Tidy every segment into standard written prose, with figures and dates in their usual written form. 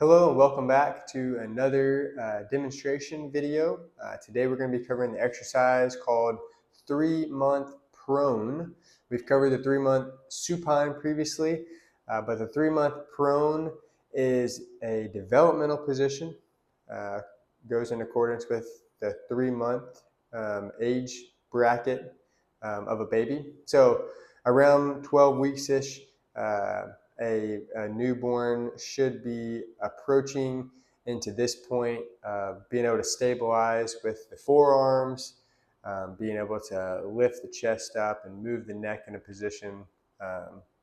Hello and welcome back to another demonstration video. Today we're going to be covering the exercise called 3-month prone. We've covered the 3-month supine previously, but the 3-month prone is a developmental position, goes in accordance with the 3-month age bracket of a baby. So around 12 weeks-ish, a newborn should be approaching into this point of being able to stabilize with the forearms, being able to lift the chest up and move the neck in a position.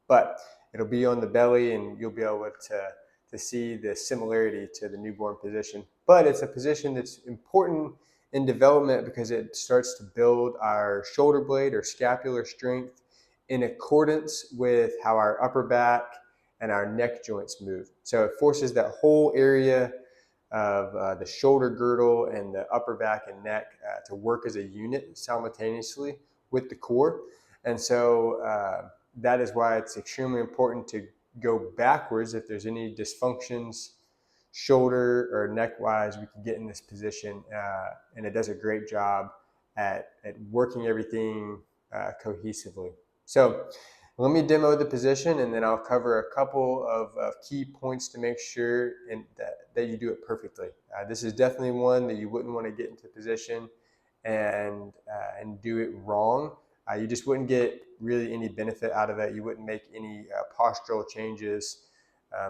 But it'll be on the belly and you'll be able to see the similarity to the newborn position. But it's a position that's important in development because it starts to build our shoulder blade or scapular strength in accordance with how our upper back and our neck joints move. So it forces that whole area of the shoulder girdle and the upper back and neck to work as a unit simultaneously with the core. And so that is why it's extremely important to go backwards. If there's any dysfunctions shoulder or neck wise, we can get in this position, and it does a great job at working everything cohesively. So let me demo the position and then I'll cover a couple of key points to make sure that you do it perfectly. This is definitely one that you wouldn't want to get into position and do it wrong. You just wouldn't get really any benefit out of it. You wouldn't make any postural changes.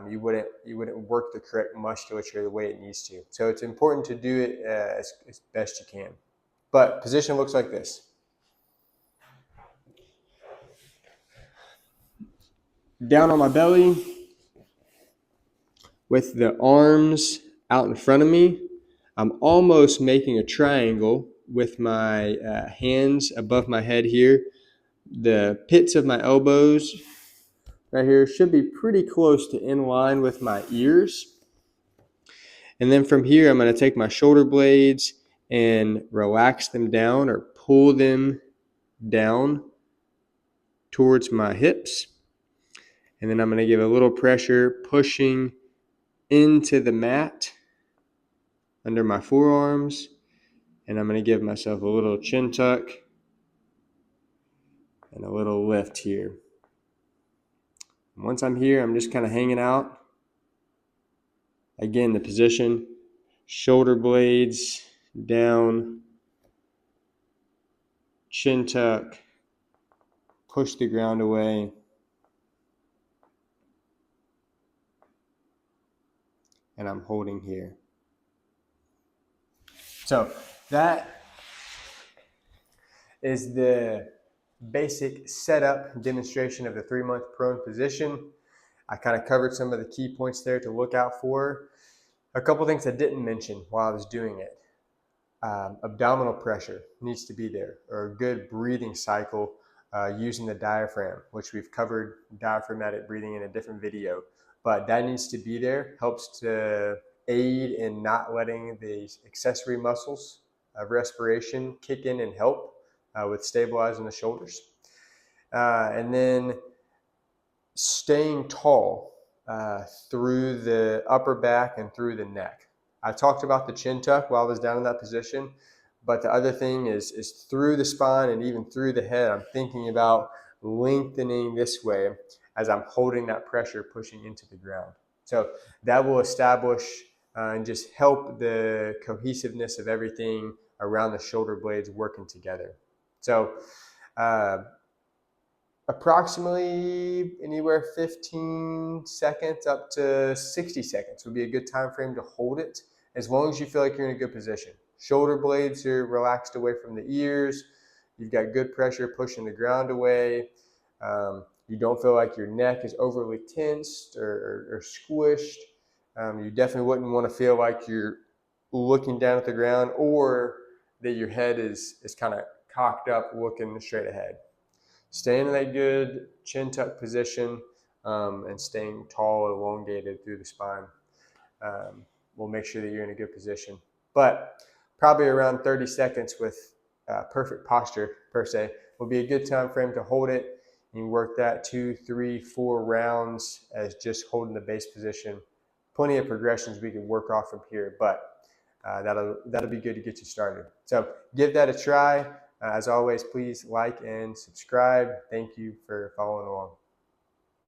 You wouldn't work the correct musculature the way it needs to. So it's important to do it as best you can. But position looks like this. Down on my belly with the arms out in front of me. I'm almost making a triangle with my hands above my head here. The pits of my elbows right here should be pretty close to in line with my ears. And then from here, I'm going to take my shoulder blades and relax them down or pull them down towards my hips. And then I'm going to give a little pressure, pushing into the mat under my forearms. And I'm going to give myself a little chin tuck and a little lift here. And once I'm here, I'm just kind of hanging out. Again, the position, shoulder blades down, chin tuck, push the ground away. And I'm holding here. So that is the basic setup demonstration of the 3-month prone position. I kind of covered some of the key points there to look out for. A couple things I didn't mention while I was doing it. Abdominal pressure needs to be there, or a good breathing cycle using the diaphragm, which we've covered diaphragmatic breathing in a different video. But that needs to be there, helps to aid in not letting the accessory muscles of respiration kick in and help with stabilizing the shoulders. And then staying tall through the upper back and through the neck. I talked about the chin tuck while I was down in that position, but the other thing is through the spine and even through the head, I'm thinking about lengthening this way as I'm holding that pressure, pushing into the ground. So that will establish and just help the cohesiveness of everything around the shoulder blades working together. So approximately anywhere 15 seconds up to 60 seconds would be a good time frame to hold it, as long as you feel like you're in a good position. Shoulder blades are relaxed away from the ears. You've got good pressure pushing the ground away. You don't feel like your neck is overly tensed or squished. You definitely wouldn't want to feel like you're looking down at the ground or that your head is kind of cocked up looking straight ahead. Staying in that good chin tuck position and staying tall, elongated through the spine will make sure that you're in a good position. But probably around 30 seconds with perfect posture, per se, will be a good time frame to hold it. You work that 2, 3, 4 rounds as just holding the base position plenty of progressions we can work off from here, but that'll be good to get you started. So give that a try. As always, please like and subscribe. Thank you for following along.